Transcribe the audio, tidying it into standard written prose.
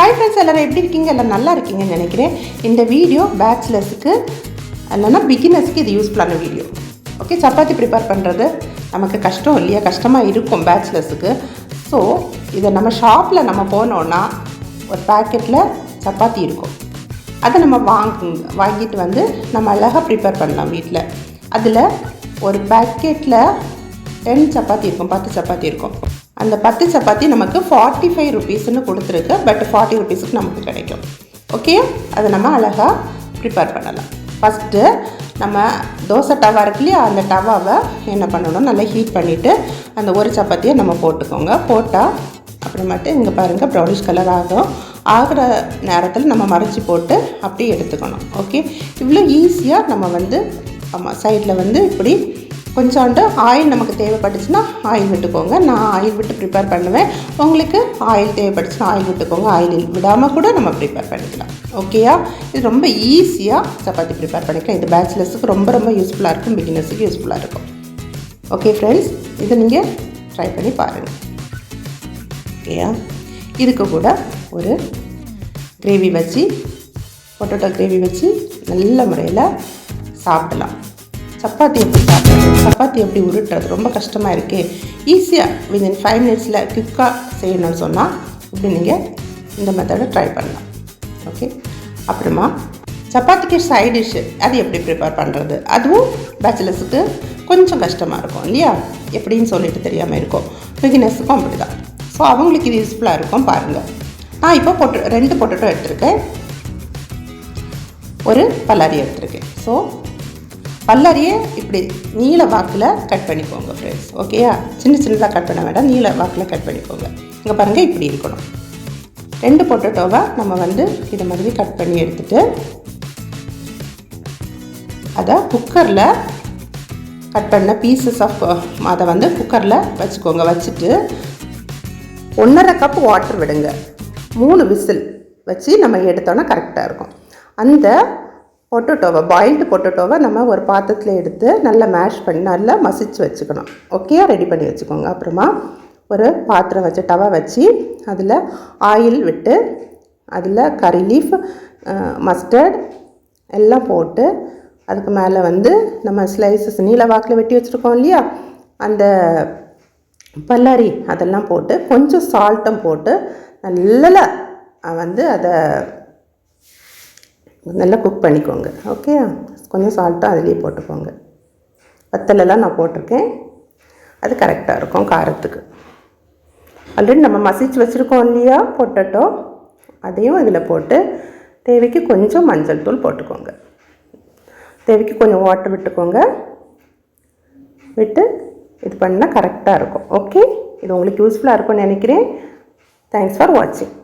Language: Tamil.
ஹாய் ஃப்ரெண்ட்ஸ், எல்லோரும் எப்படி இருக்கீங்க? எல்லாம் நல்லா இருக்கீங்கன்னு நினைக்கிறேன். இந்த வீடியோ பேச்சுலர்ஸுக்கு இல்லைன்னா பிகினர்ஸ்க்கு இது யூஸ்ஃபுல்லான வீடியோ. ஓகே, சப்பாத்தி ப்ரிப்பேர் பண்ணுறது நமக்கு கஷ்டம் இல்லையா? கஷ்டமாக இருக்கும் பேச்சுலர்ஸுக்கு. ஸோ இதை நம்ம ஷாப்பில் நம்ம போனோன்னா ஒரு பேக்கெட்டில் சப்பாத்தி இருக்கும். அதை நம்ம வாங்கிட்டு வந்து நம்ம அழகாக ப்ரிப்பேர் பண்ணலாம் வீட்டில். அதில் ஒரு பேக்கெட்டில் 10 சப்பாத்தி இருக்கும், 10 சப்பாத்தி இருக்கும். அந்த 10 சப்பாத்தி நமக்கு 45 ருபீஸ்ன்னு கொடுத்துருக்கு. பட் 40 ருபீஸுக்கு நமக்கு கிடைக்கும். ஓகே, அதை நம்ம அழகாக ப்ரிப்பேர் பண்ணலாம். ஃபஸ்ட்டு நம்ம தோசை டவா இருக்கு இல்லையா, அந்த டவாவை என்ன பண்ணணும், நல்லா ஹீட் பண்ணிவிட்டு அந்த ஒரு சப்பாத்தியை நம்ம போட்டுக்கோங்க. போட்டால் அப்புறமேட்டு இங்கே பாருங்கள் ப்ரௌனிஷ் கலர் ஆகிற நேரத்தில் நம்ம மறைச்சி போட்டு அப்படியே எடுத்துக்கணும். ஓகே, இவ்வளோ ஈஸியாக நம்ம சைடில் இப்படி கொஞ்சோண்டு ஆயில் நமக்கு தேவைப்பட்டுச்சுன்னா ஆயில் விட்டுக்கோங்க. நான் ஆயில் விட்டு ப்ரிப்பேர் பண்ணுவேன். உங்களுக்கு ஆயில் தேவைப்பட்டுச்சுன்னா ஆயில் விட்டுக்கோங்க. ஆயில் விடாமல் கூட நம்ம ப்ரிப்பேர் பண்ணிக்கலாம். ஓகேயா? இது ரொம்ப ஈஸியாக சப்பாத்தி ப்ரிப்பேர் பண்ணிக்கலாம். இது பேச்சுலர்ஸுக்கு ரொம்ப ரொம்ப யூஸ்ஃபுல்லாக இருக்கும், பிகினர்ஸுக்கு யூஸ்ஃபுல்லாக இருக்கும். ஓகே ஃப்ரெண்ட்ஸ், இதை நீங்கள் ட்ரை பண்ணி பாருங்கள். ஓகேயா? இதுக்கு கூட ஒரு கிரேவி வச்சு, பொட்டேட்டோ கிரேவி வச்சு நல்ல முறையில் சாப்பிடலாம். சப்பாத்தி எப்படி சாப்பிட்றது, சப்பாத்தி எப்படி உருட்டுறது ரொம்ப கஷ்டமாக இருக்கே. ஈஸியாக வித்தின் 5 மினிட்ஸில் குயிக்காக செய்யணும்னு சொன்னால் இப்படி நீங்கள் இந்த மெத்தடை ட்ரை பண்ணலாம். ஓகே, அப்புறமா சப்பாத்திக்கு சைட் டிஷ்ஷு அது எப்படி ப்ரிப்பேர் பண்ணுறது, அதுவும் பேச்சுலர்ஸுக்கு கொஞ்சம் கஷ்டமாக இருக்கும் இல்லையா? எப்படின்னு சொல்லிட்டு தெரியாமல் இருக்கும். பிகினர்ஸுக்கும் அப்படி தான். ஸோ அவங்களுக்கு இது யூஸ்ஃபுல்லாக இருக்கும். பாருங்கள், நான் இப்போ 2 பொட்டேட்டோ எடுத்திருக்கேன், ஒரு பல்லாரி எடுத்திருக்கேன். ஸோ பல்லாரியை இப்படி நீல வாக்கில் கட் பண்ணிக்கோங்க ஃப்ரெண்ட்ஸ். ஓகேயா? சின்னதாக கட் பண்ண வேண்டாம், நீல வாக்கில் கட் பண்ணிக்கோங்க. இங்கே பாருங்கள், இப்படி இருக்கணும். 2 பொட்டேட்டோவை நம்ம இதை மாதிரி கட் பண்ணி எடுத்துகிட்டு அதை குக்கரில் கட் பண்ண பீசஸ் ஆஃப் அதை குக்கரில் வச்சுக்கோங்க. வச்சுட்டு 1.5 கப் வாட்டர் விடுங்க. 3 விசில் வச்சு நம்ம எடுத்தோன்னா கரெக்டாக இருக்கும். அந்த பொட்டேட்டோவை, பாயில்டு பொட்டேட்டோவை நம்ம ஒரு பாத்திரத்தில் எடுத்து நல்லா மேஷ் பண்ணி நல்லா மசிச்சு வச்சுக்கணும். ஓகே, ரெடி பண்ணி வச்சுக்கோங்க. அப்புறமா ஒரு பாத்திரம் வச்சு, டவா வச்சு அதில் ஆயில் விட்டு அதில் கறி லீஃப், மஸ்டர்ட் எல்லாம் போட்டு அதுக்கு மேலே நம்ம ஸ்லைசஸ் நீல வாக்கில் வெட்டி வச்சுருக்கோம் இல்லையா, அந்த பல்லாரி அதெல்லாம் போட்டு கொஞ்சம் சால்ட்டும் போட்டு நல்லா அதை நல்லா குக் பண்ணிக்கோங்க. ஓகே, கொஞ்சம் சால்ட்டும் அதுலேயே போட்டுக்கோங்க. வத்தலெல்லாம் நான் போட்டிருக்கேன், அது கரெக்டாக இருக்கும் காரத்துக்கு. ஆல்ரெடி நம்ம மசிச்சு வச்சுருக்கோம் இல்லையா பொட்டேட்டோ, அதையும் இதில் போட்டு தேவைக்கு கொஞ்சம் மஞ்சள் தூள் போட்டுக்கோங்க. தேவைக்கு கொஞ்சம் வாட்டர் விட்டுக்கோங்க. விட்டு இது பண்ணால் கரெக்டாக இருக்கும். ஓகே, இது உங்களுக்கு யூஸ்ஃபுல்லாக இருக்கும்னு நினைக்கிறேன். தேங்க்ஸ் ஃபார் வாட்சிங்.